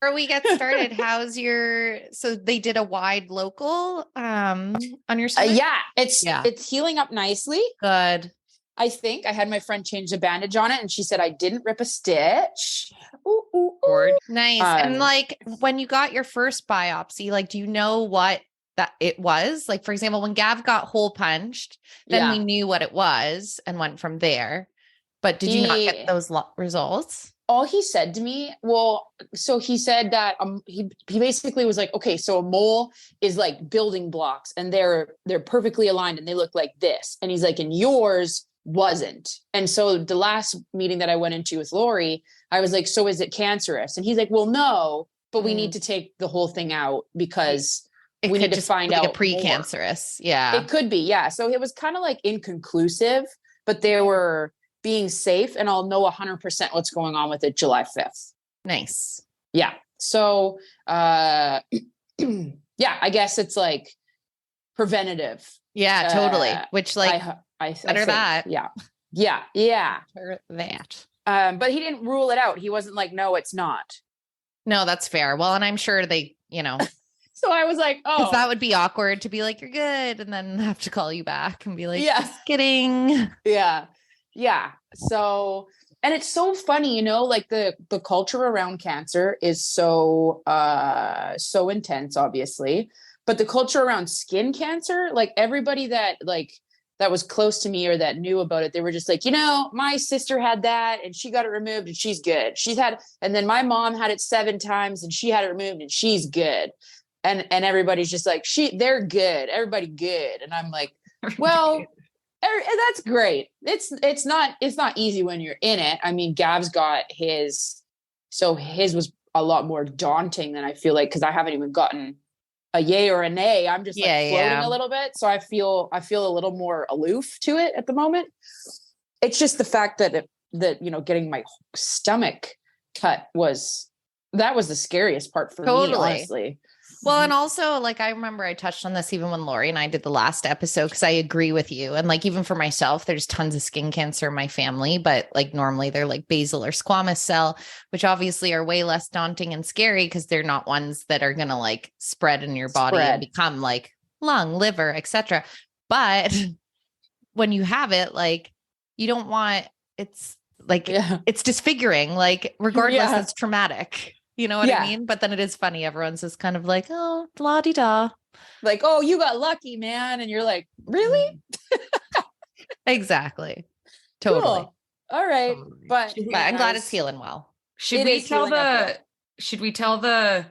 Before we get started, so they did a wide local, on your stomach? Yeah, it's healing up nicely. Good. I think I had my friend change the bandage on it and she said I didn't rip a stitch. Ooh, ooh, ooh. Nice. And like when you got your first biopsy, like, do you know what that it was? Like, for example, when Gav got hole punched, then we knew what it was and went from there. But did you not get those results? All he said to me, so he said that he basically was like, okay, so a mole is like building blocks and they're perfectly aligned and they look like this. And he's like, and yours wasn't. And so the last meeting that I went into with Laurie, I was like, so is it cancerous? And he's like, well, no, but we need to take the whole thing out because we need to find out a precancerous. More. Yeah. It could be. Yeah. So it was kind of like inconclusive, but they were being safe, and I'll know 100% what's going on with it July 5th. Nice. Yeah. So, yeah, I guess it's like preventative. Yeah, totally. Which like, I better that. Yeah. Yeah. Yeah. Better that. But he didn't rule it out. He wasn't like, no, it's not. No, that's fair. Well, and I'm sure they, So I was like, oh, that would be awkward to be like, you're good. And then have to call you back and be like, just kidding. Yeah. Yeah. So, and it's so funny, like the culture around cancer is so intense, obviously, but the culture around skin cancer, like everybody that was close to me or that knew about it, they were just like, my sister had that and she got it removed and she's good. And then my mom had it 7 times and she had it removed and she's good. And everybody's just like, they're good. Everybody good. And I'm like, well, that's great. It's not easy when you're in it. I mean, Gav's got his was a lot more daunting than I feel like, because I haven't even gotten a yay or a nay. I'm just floating a little bit. So I feel a little more aloof to it at the moment. It's just the fact that getting my stomach cut was the scariest part for me, honestly. Well, and also like, I remember I touched on this even when Laurie and I did the last episode, because I agree with you. And like, even for myself, there's tons of skin cancer in my family, but like normally they're like basal or squamous cell, which obviously are way less daunting and scary because they're not ones that are going to like spread in your body and become like lung, liver, etc. But when you have it, like, you don't want, it's like, it's disfiguring, like regardless, it's traumatic. You know what I mean? But then it is funny. Everyone's just kind of like, oh, la-di-da. Like, oh, you got lucky, man. And you're like, really? Exactly. Totally. Cool. All right. But I'm glad it's healing well. Should we tell the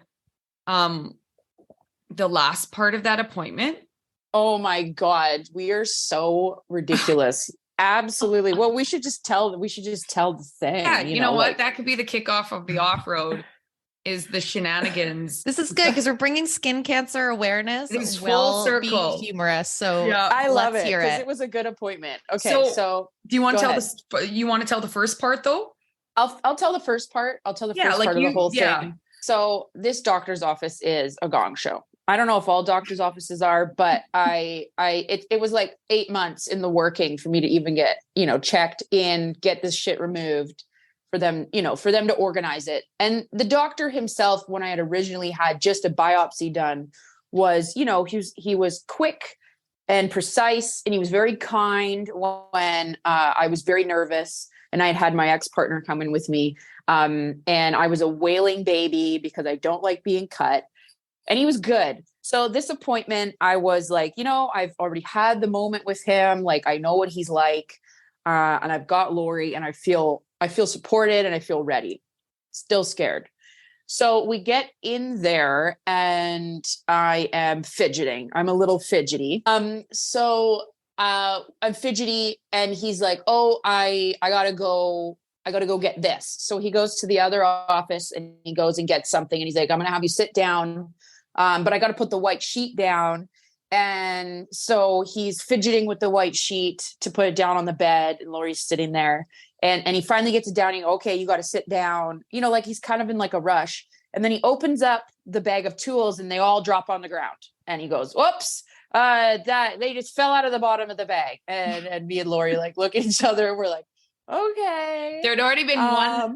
last part of that appointment? Oh my God. We are so ridiculous. Absolutely. Well, we should just tell the thing. Yeah. You know what? That could be the kickoff of the off-road. Is the shenanigans. This is good because we're bringing skin cancer awareness. It's full circle. Be humorous. So I love it because it was a good appointment. Okay, so do you want to tell this? You want to tell the first part though? I'll tell the first part. I'll tell the first part of the whole thing. So this doctor's office is a gong show. I don't know if all doctor's offices are, but it was like 8 months in the working for me to even get checked in, get this shit removed. For them to organize it. And the doctor himself, when I had originally had just a biopsy done, was, he was quick and precise, and he was very kind when I was very nervous and I had my ex-partner come in with me. And I was a wailing baby because I don't like being cut, and he was good. So this appointment, I was like, I've already had the moment with him. Like, I know what he's like. And I've got Laurie, and I feel supported and I feel ready. Still scared. So we get in there and I am fidgeting. I'm a little fidgety. So I'm fidgety, and he's like, oh, I gotta go get this. So he goes to the other office and he goes and gets something. And he's like, I'm going to have you sit down. But I got to put the white sheet down. And so he's fidgeting with the white sheet to put it down on the bed, and Laurie's sitting there, and he finally gets it down. And okay, you got to sit down, like he's kind of in like a rush. And then he opens up the bag of tools and they all drop on the ground. And he goes, whoops, that they just fell out of the bottom of the bag. And me and Laurie like look at each other and we're like, okay. There'd already been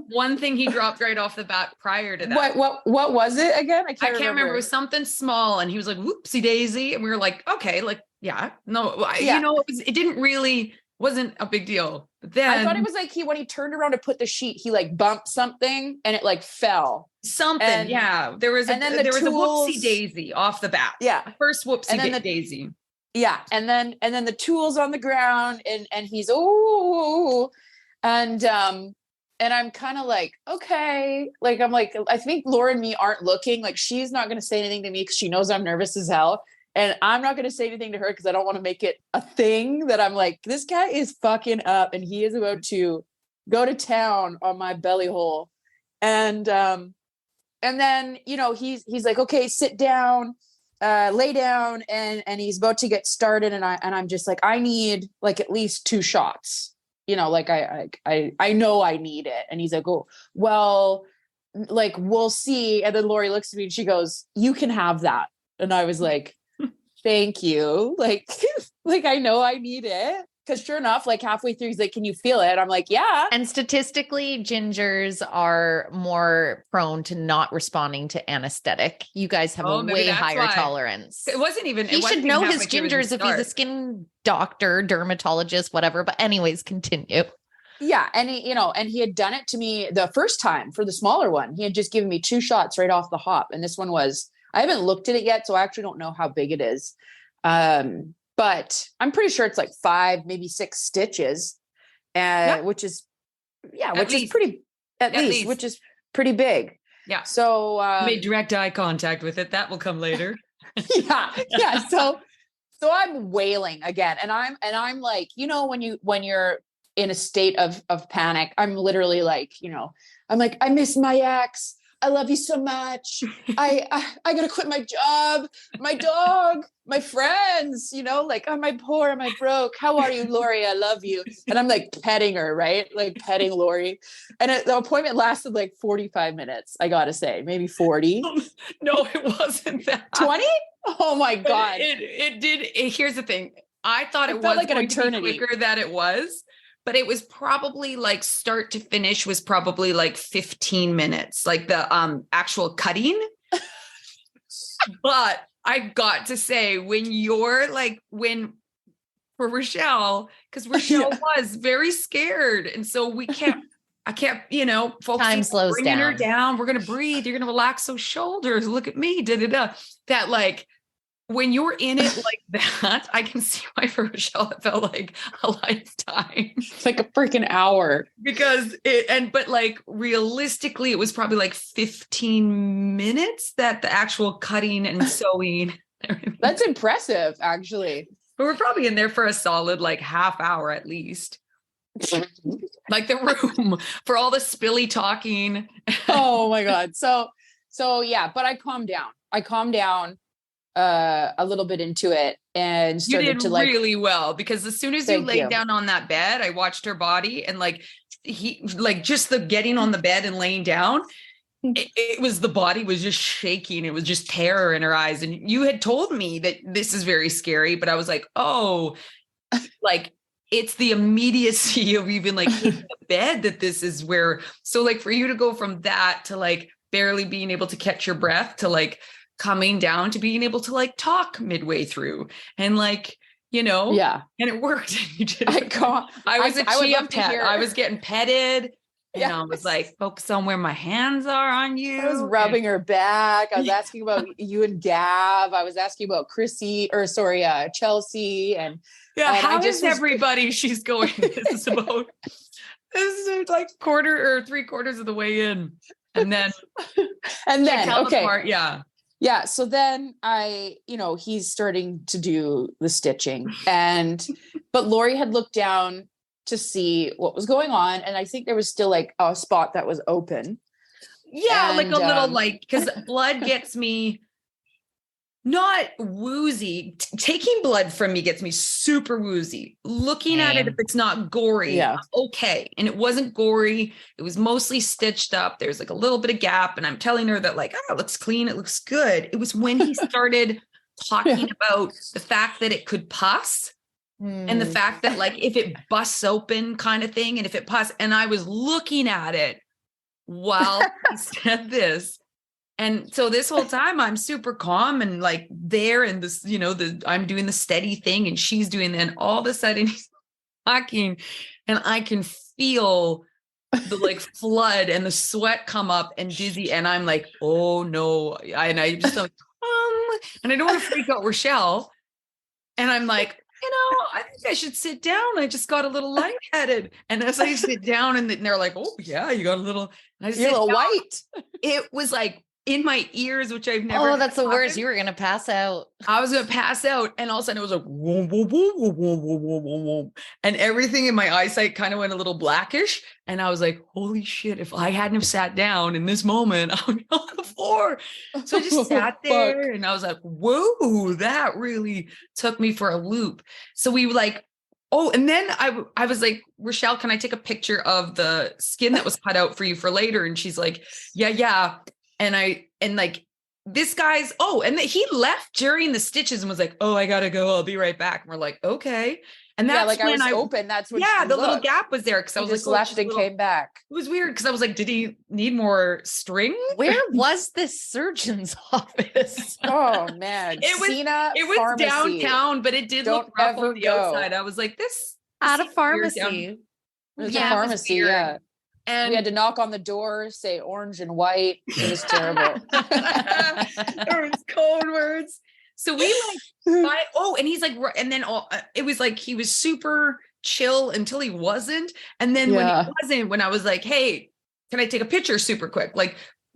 one thing he dropped right off the bat prior to that. What was it again? I can't remember. It was something small, and he was like, whoopsie daisy. And we were like, okay, like, yeah, no, yeah. It didn't really, wasn't a big deal. But then I thought it was like when he turned around to put the sheet, he like bumped something and it like fell. Something. Yeah. There was a whoopsie daisy off the bat. Yeah. First whoopsie daisy. Yeah. And then the tools on the ground and he's, and I'm kind of like, okay. Like, I'm like, I think Laura and me aren't looking, like, she's not going to say anything to me because she knows I'm nervous as hell. And I'm not going to say anything to her because I don't want to make it a thing that I'm like, this guy is fucking up and he is about to go to town on my belly hole. And then, he's like, okay, sit down, lay down. And he's about to get started. And I'm just like, I need like at least 2 shots, like I know I need it. And he's like, oh, well, like, we'll see. And then Laurie looks at me and she goes, you can have that. And I was like, thank you. Like I know I need it. Cause sure enough, like halfway through, he's like, can you feel it? I'm like, yeah. And statistically, gingers are more prone to not responding to anesthetic. You guys have a way higher tolerance. It wasn't even, he should know his gingers if he's a skin doctor, dermatologist, whatever. But anyways, continue. Yeah. And he had done it to me the first time for the smaller one. He had just given me 2 shots right off the hop. And this one was, I haven't looked at it yet, so I actually don't know how big it is. But I'm pretty sure it's like 5, maybe 6 stitches, which is pretty, at least, which is pretty big. Yeah. So, made direct eye contact with it. That will come later. Yeah. So I'm wailing again. And I'm like, when you're in a state of panic, I'm literally like, I'm like, I miss my ex. I love you so much. I got to quit my job, my dog, my friends, like, am I poor? Am I broke? How are you, Laurie? I love you. And I'm like petting her, right? Like petting Laurie. And the appointment lasted like 45 minutes. I got to say, maybe 40. No, it wasn't that. 20? Oh my God. It did. Here's the thing. I thought it felt was like an going to be eternity. quicker than it was. But it was probably like start to finish was probably like 15 minutes, like the actual cutting. But I got to say, for Richelle, because Richelle was very scared. And so I can't, folks, time slows bringing down. her down. We're going to breathe. You're going to relax those shoulders. Look at me. That like, when you're in it like that, I can see why for Richelle it felt like a lifetime. It's like a freaking hour. Because but like realistically, it was probably like 15 minutes that the actual cutting and sewing. That's impressive, actually. But we're probably in there for a solid like half hour at least. Like the room for all the spilly talking. Oh my God. So yeah, but I calmed down a little bit into it and started you did to like really well, because as soon as you laid down on that bed, I watched her body and like just the getting on the bed and laying down, it was, the body was just shaking. It was just terror in her eyes. And you had told me that this is very scary, but I was like, oh, like it's the immediacy of even like in the bed that this is where, so like for you to go from that to like barely being able to catch your breath to like coming down to being able to like talk midway through and like, yeah. And it worked. You did. I was a chia pet. I was getting petted. And I was like, focus on where my hands are on you. I was rubbing her back. I was asking about you and Gav. I was asking about Krissy, Chelsea. And how is everybody she's going? This is like quarter or 3/4 of the way in. And then okay. Part, yeah. Yeah. So then he's starting to do the stitching but Laurie had looked down to see what was going on. And I think there was still like a spot that was open. Yeah. And, like a little like, cause blood gets me not woozy. Taking blood from me gets me super woozy. Looking at it, if it's not gory, okay. And it wasn't gory. It was mostly stitched up. There's like a little bit of gap. And I'm telling her that like, it looks clean. It looks good. It was when he started talking about the fact that it could pus And the fact that like, if it busts open kind of thing, and if it and I was looking at it while he said this. And so this whole time I'm super calm and like there, and this, you know, I'm doing the steady thing and she's doing, and all of a sudden he's talking and I can feel the like flood and the sweat come up and dizzy. And I'm like, oh no. And I just like, and I don't want to freak out Richelle. And I'm like, you know, I think I should sit down. I just got a little lightheaded. And as I sit down, and they're like, oh yeah, you got a little, and I You're a little white. It was like in my ears, which I've never. Oh, that's the worst. You were going to pass out. I was going to pass out. And all of a sudden it was like, whoa, whoa, whoa, whoa, whoa, whoa, whoa, whoa, whoa. And everything in my eyesight kind of went a little blackish. And I was like, holy shit, if I hadn't have sat down in this moment, I would be on the floor. So I just sat there and I was like, whoa, that really took me for a loop. So we were like, oh, and then I was like, Richelle, can I take a picture of the skin that was cut out for you for later? And she's like, yeah. And like this guy's, and he left during the stitches and was like, oh, I gotta go. I'll be right back. And we're like, okay. And that's like when I was open. That's when the little gap was there. Cause I was just like, left and came back. It was weird. Cause I was like, did he need more string? Where was this surgeon's office? Oh man. It was downtown, but it did look rough on the outside. I was like, this at a pharmacy. There's a pharmacy. Yeah. And we had to knock on the door, say orange and white. It was terrible. There was code words. So we like, and he's like, and then it was like, he was super chill until he wasn't. And then when he wasn't, when I was like, hey, can I take a picture super quick? Like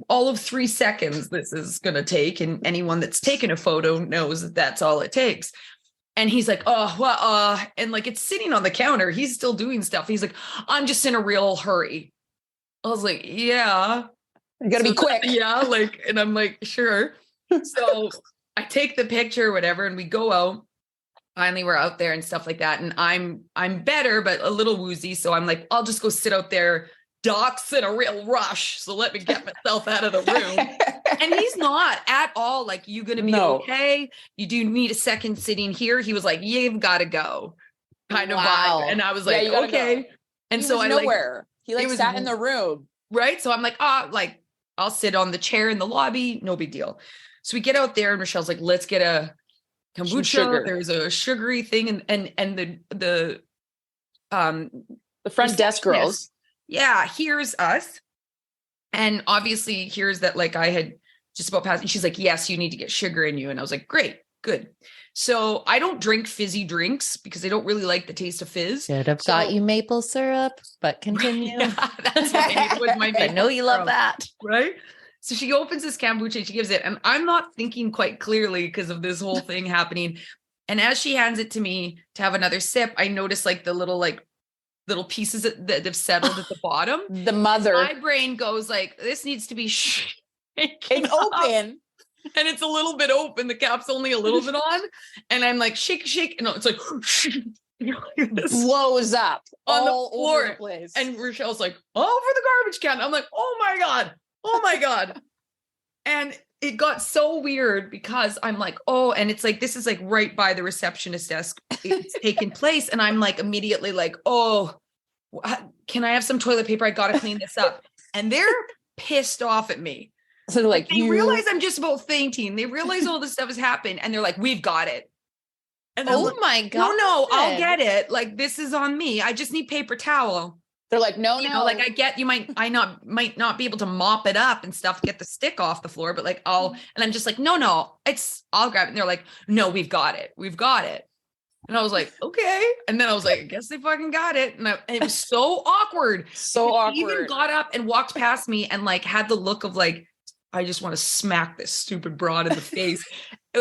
all of 3 seconds this is going to take. And anyone that's taken a photo knows that that's all it takes. And he's like, and like, it's sitting on the counter. He's still doing stuff. He's like, I'm just in a real hurry. I was like, yeah. You gotta be quick. Yeah. Like, and I'm like, sure. So I take the picture, whatever, and we go out. Finally, we're out there and stuff like that. And I'm better, but a little woozy. So I'm like, I'll just go sit out there. Doc's in a real rush. So let me get myself out of the room. And he's not at all like, you gonna be okay? You do need a second sitting here. He was like, you've got to go kind of vibe. And I was like, okay. Go. And he so was nowhere. He like sat in the room. Right. So I'm like, I'll sit on the chair in the lobby. No big deal. So we get out there and Richelle's like, let's get a kombucha. There's a sugary thing. And the front desk girls. Yeah. Here's us. And obviously here's that, like I had just about passed. And she's like, yes, you need to get sugar in you. And I was like, great, good. So I don't drink fizzy drinks because I don't really like the taste of fizz. Should have got you maple syrup, but continue. Yeah, that's what I needed with my maple I know you love that. Right? So she opens this kombucha and she gives it. And I'm not thinking quite clearly because of this whole thing happening. And as she hands it to me to have another sip, I notice like the little pieces that have settled at the bottom. The mother. My brain goes like, this needs to be it's open. And it's a little bit open. The cap's only a little bit on. And I'm like, shake. And it's like, blows up on the floor. Over the place. And Richelle's like, over the garbage can. I'm like, oh my God. And it got so weird because I'm like, and it's like, this is like right by the receptionist desk. It's taking place. And I'm like, immediately like, can I have some toilet paper? I got to clean this up. And they're pissed off at me. So like they realize I'm just about fainting. They realize all this stuff has happened and they're like, we've got it. And like, my God. No, I'll get it. Like, this is on me. I just need paper towel. They're like, no. Like I get, might not be able to mop it up and stuff, get the stick off the floor, but like and I'm just like, no, I'll grab it. And they're like, no, we've got it. And I was like, okay. And then I was like, I guess they fucking got it. And it was so awkward. He even got up and walked past me and like had the look of like, I just want to smack this stupid broad in the face.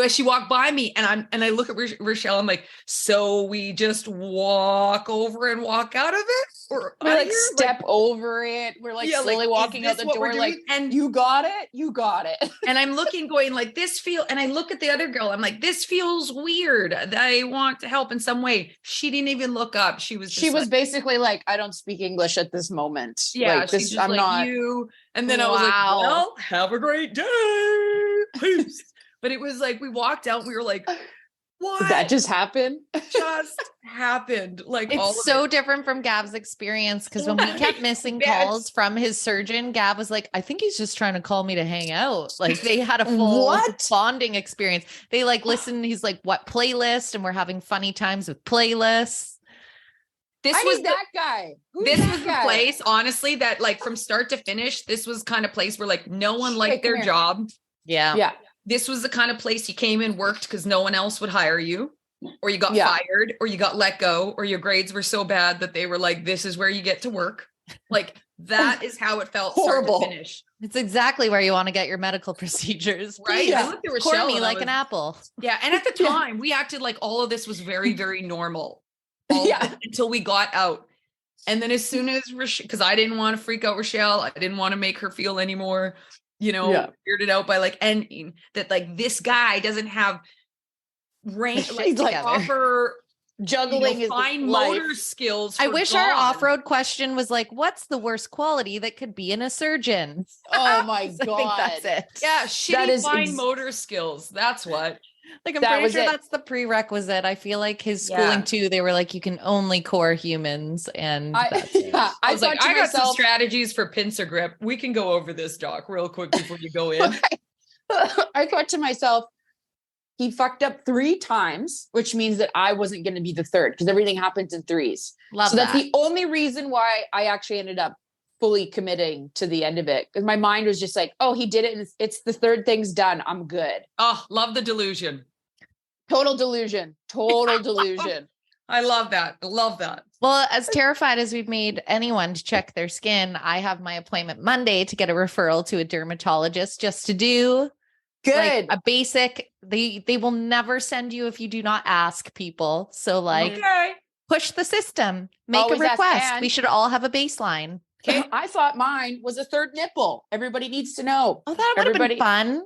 She walked by me and I look at Richelle. I'm like, so we just walk over and walk out of it? Or we like step over it. We're like slowly walking out the door. Like, and you got it. And I'm looking going like and I look at the other girl. I'm like, this feels weird. I want to help in some way. She didn't even look up. She was basically like, I don't speak English at this moment. Yeah. Like, this, I'm like, not you. And then I was like, well, have a great day. Peace. But it was like, we walked out and we were like, What? Did that just happen? Just happened. Like, it's so different from Gav's experience, because when we kept missing calls from his surgeon, Gav was like, I think he's just trying to call me to hang out. Like, they had a full bonding experience. They like listened. He's like, what playlist? And we're having funny times with playlists. This was that guy. This was the place, honestly, that like from start to finish, this was kind of place where like no one liked their job. Yeah. Yeah. This was the kind of place you came in, worked because no one else would hire you, or you got fired, or you got let go, or your grades were so bad that they were like, this is where you get to work. Like, that is how it felt. Horrible. Start to finish. It's exactly where you want to get your medical procedures. Right. Yeah. I looked at Richelle me like an apple. Yeah. And at the time we acted like all of this was very, very normal. Until we got out. And then as soon as because I didn't want to freak out Richelle, I didn't want to make her feel anymore, weirded out by like ending that, like, this guy doesn't have range, like proper juggling fine motor skills. I wish our off-road question was like, what's the worst quality that could be in a surgeon? Oh my God. I think that's it. Yeah. Shitty fine motor skills. That's what. Like, I'm pretty sure that's the prerequisite. I feel like his schooling too, they were like, you can only core humans. And that's it. I was like, I got some strategies for pincer grip. We can go over this, Doc, real quick before you go in. I thought to myself, he fucked up 3 times, which means that I wasn't going to be the third, because everything happens in threes. Love so that's the only reason why I actually ended up fully committing to the end of it, because my mind was just like, oh, he did it, and it's the third thing's done, I'm good. Oh, love the delusion. Total delusion. I love that. Well, as terrified as we've made anyone to check their skin, I have my appointment Monday to get a referral to a dermatologist just to do like a basic. They will never send you if you do not ask, people. So like, push the system, make Always a request. We should all have a baseline. Okay. I thought mine was a third nipple. Everybody needs to know. Oh, that would have been fun.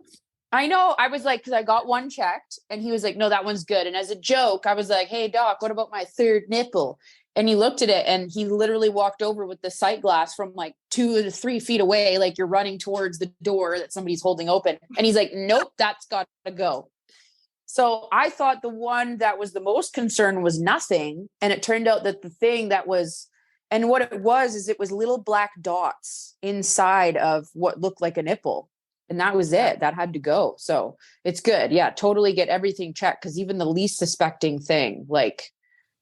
I know. I was like, because I got one checked and he was like, no, that one's good. And as a joke, I was like, hey, doc, what about my third nipple? And he looked at it and he literally walked over with the sight glass from like 2 to 3 feet away. Like, you're running towards the door that somebody's holding open. And he's like, nope, that's got to go. So I thought the one that was the most concern was nothing. And it turned out that the thing that was, and what it was, is it was little black dots inside of what looked like a nipple. And that was it. That had to go. So it's good. Yeah, totally get everything checked, because even the least suspecting thing like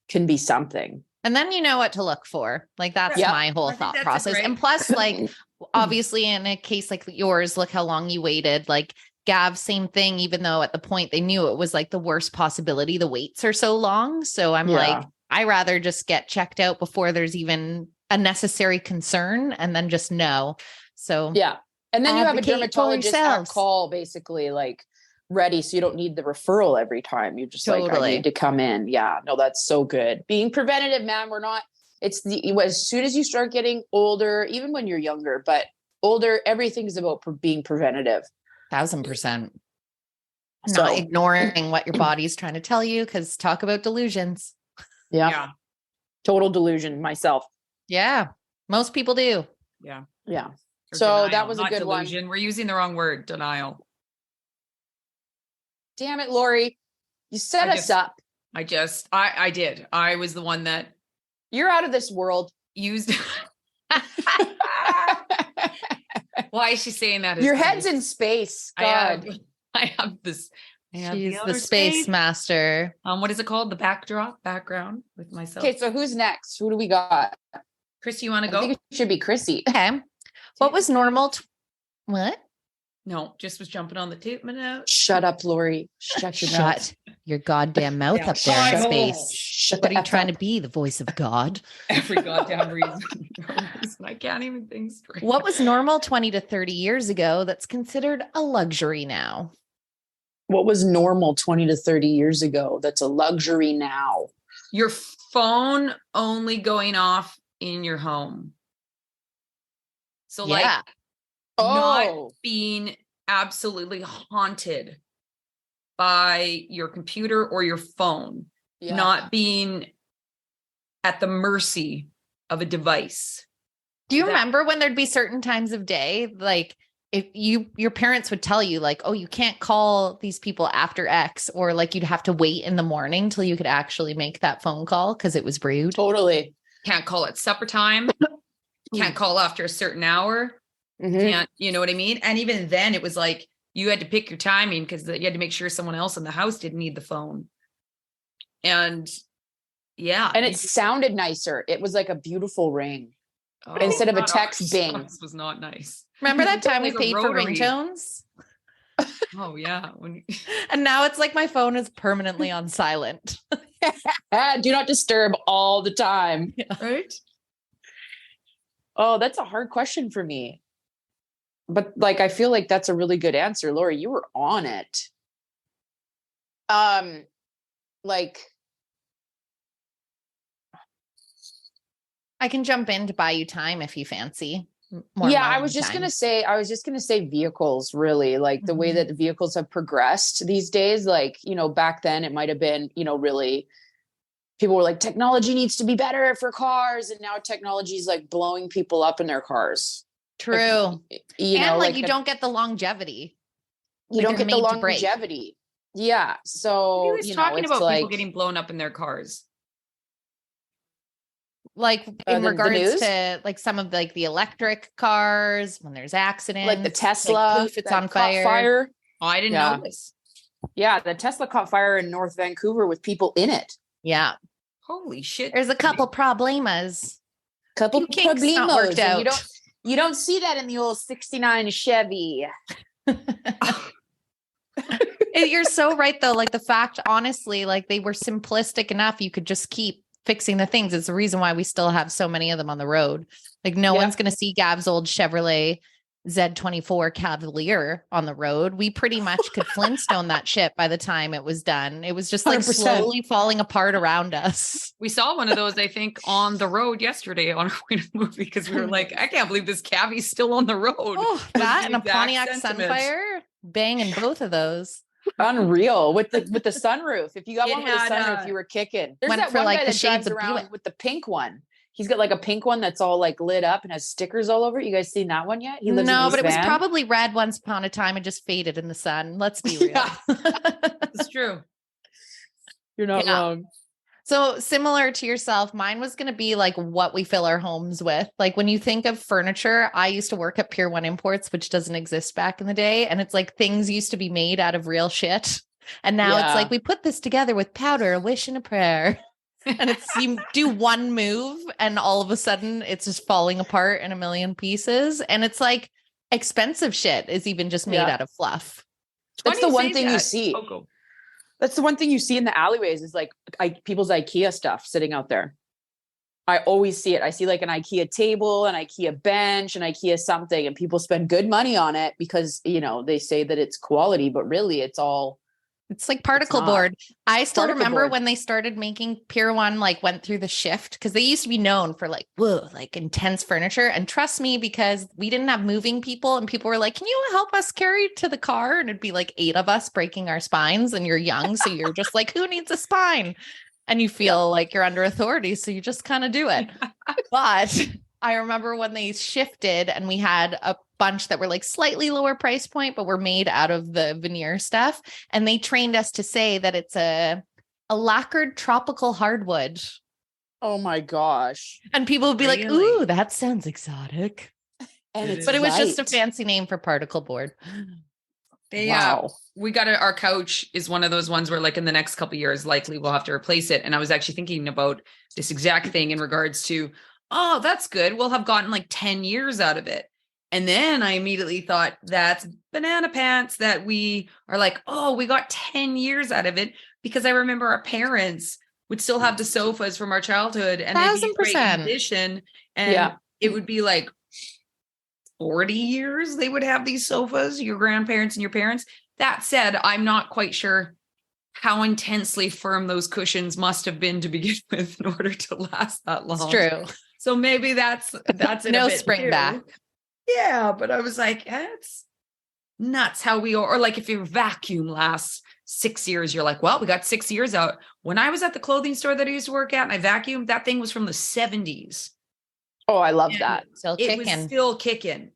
can be something. And then you know what to look for. Like, that's my whole thought process. And plus, like, obviously in a case like yours, look how long you waited. Like Gav, same thing, even though at the point they knew it was like the worst possibility, the waits are so long. So I'm like, I rather just get checked out before there's even a necessary concern, and then just know. So and then you have a dermatologist on call, basically, like, ready, so you don't need the referral every time. You just like, I need to come in. Yeah, no, that's so good. Being preventative, man. It's as soon as you start getting older, even when you're younger, but older, everything's about being preventative. 1000%. Not ignoring what your body's trying to tell you, because talk about delusions. Yeah. Total delusion myself. Yeah. Most people do. Yeah. Yeah. Or so denial, that was a good delusion. One. We're using the wrong word, denial. Damn it, Laurie. You set us up. I did. I was the one that. You're out of this world. Used. Why is she saying that? Your head's in space. God. I have this. She's the space master. What is it called? The background with myself. Okay, so who's next? Who do we got? Krissy, you want to go? I think it should be Krissy. Okay. What was normal? What? No, just was jumping on the tip minute. Shut up, Laurie. Shut your goddamn mouth up there in space. What are you trying to be? The voice of God? Every goddamn reason. I can't even think straight. What was normal 20 to 30 years ago that's considered a luxury now? What was normal 20 to 30 years ago that's a luxury now? Your phone only going off in your home. So not being absolutely haunted by your computer or your phone, not being at the mercy of a device. Do you remember when there'd be certain times of day, like if your parents would tell you like, oh, you can't call these people after X, or like you'd have to wait in the morning till you could actually make that phone call because it was rude. Totally. Can't call at supper time. Can't call after a certain hour. Can't, you know what I mean? And even then it was like, you had to pick your timing because you had to make sure someone else in the house didn't need the phone. And yeah. And it sounded nicer. It was like a beautiful ring. Instead of a text bing. This was not nice. Remember that time we paid for ringtones? Oh yeah. And now it's like my phone is permanently on silent. Do not disturb all the time. Yeah. Right? Oh, that's a hard question for me. But like, I feel like that's a really good answer. Laurie, you were on it. Like, I can jump in to buy you time if you fancy. I was just going to say vehicles, really, like the way that the vehicles have progressed these days. Like, you know, back then it might've been, you know, really people were like, technology needs to be better for cars. And now technology is like blowing people up in their cars. True. Like, you know, like you don't get the longevity. You don't get the longevity. Yeah. So, he was talking about like, people getting blown up in their cars. Like in regards to like some of like the electric cars, when there's accidents, like the Tesla, like, if it's on fire. Oh, I didn't know this. Yeah. The Tesla caught fire in North Vancouver with people in it. Yeah. Holy shit. There's a couple problemas. Couple problemas worked out. You don't see that in the old 69 Chevy. You're so right though. Like the fact, honestly, like they were simplistic enough. You could just keep fixing the things. It's the reason why we still have so many of them on the road. Like no one's going to see Gab's old Chevrolet Z24 Cavalier on the road. We pretty much could Flintstone that shit by the time it was done. It was just like 100%. Slowly falling apart around us. We saw one of those, I think, on the road yesterday on our way to the movie because we were like, I can't believe this Cavvy's still on the road. Oh, that and a Pontiac Sunfire, banging both of those. Unreal with the sunroof. If you got one with a sunroof, you were kicking. There's that one guy that drives around with the pink one. He's got like a pink one that's all like lit up and has stickers all over it. You guys seen that one yet? He lives in but it was probably red once upon a time and just faded in the sun. Let's be real. It's true. You're not wrong. So similar to yourself, mine was going to be like what we fill our homes with. Like when you think of furniture, I used to work at Pier 1 Imports, which doesn't exist back in the day. And it's like things used to be made out of real shit. And now it's like, we put this together with powder, a wish and a prayer. And it's, you do one move and all of a sudden it's just falling apart in a million pieces. And it's like expensive shit is even just made out of fluff. That's the one thing you see. That's the one thing you see in the alleyways is like people's IKEA stuff sitting out there. I always see it. I see like an IKEA table, an IKEA bench, an IKEA something, and people spend good money on it because, you know, they say that it's quality, but really it's like particle board. I still remember when they started making Pier 1, like went through the shift because they used to be known for like, whoa, like intense furniture. And trust me, because we didn't have moving people and people were like, can you help us carry to the car? And it'd be like 8 of us breaking our spines and you're young. So you're just like, who needs a spine? And you feel like you're under authority. So you just kind of do it. But I remember when they shifted and we had a bunch that were like slightly lower price point, but were made out of the veneer stuff. And they trained us to say that it's a lacquered tropical hardwood. Oh my gosh. And people would be like, ooh, that sounds exotic. But it was just a fancy name for particle board. We got our couch is one of those ones where like in the next couple of years, likely we'll have to replace it. And I was actually thinking about this exact thing in regards to, oh, that's good. We'll have gotten like 10 years out of it. And then I immediately thought that's banana pants that we are like, oh, we got 10 years out of it because I remember our parents would still have the sofas from our childhood and they'd be in great condition. And it would be like 40 years they would have these sofas, your grandparents and your parents. That said, I'm not quite sure how intensely firm those cushions must have been to begin with in order to last that long. It's true. So maybe that's no spring back. Yeah, but I was like, it's nuts how we are. Or like if your vacuum lasts 6 years, you're like, well, we got 6 years out. When I was at the clothing store that I used to work at and I vacuumed, that thing was from the 70s. Oh, I love that. It was still kicking.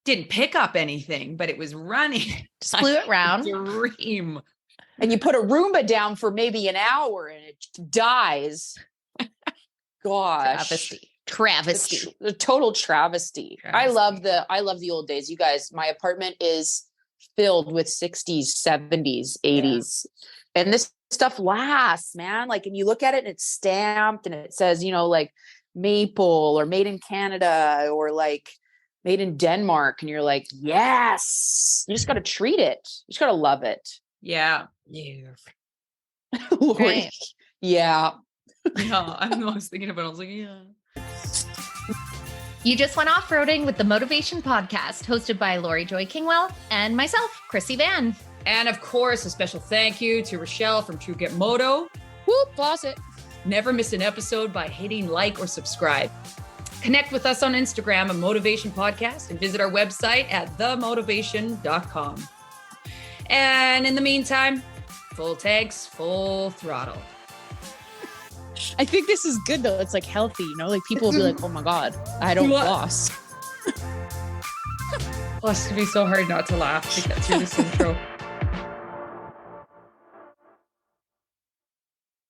didn't pick up anything, but it was running. Just flew it round. Dream. And you put a Roomba down for maybe an hour and it dies. Gosh. Travesty. The total travesty. I love the old days. You guys, my apartment is filled with 60s, 70s, 80s. Yeah. And this stuff lasts, man. Like, and you look at it and it's stamped and it says, you know, like maple or made in Canada or like made in Denmark. And you're like, yes, you just got to treat it. You just got to love it. Yeah. Laurie. Right. Yeah. Yeah. I was thinking about it. I was like, yeah. You just went off-roading with the Motovation Podcast, hosted by Laurie Joy Kingwell and myself, Krissy Vann. And of course, a special thank you to Richelle from True Get Moto. Whoop, pause it. Never miss an episode by hitting like or subscribe. Connect with us on Instagram at Motovation Podcast and visit our website at themotovation.com. And in the meantime, full tanks, full throttle. I think this is good though. It's like healthy, you know, like people will be like, oh my God, I don't floss. Oh, it's gonna be so hard not to laugh to get through this intro.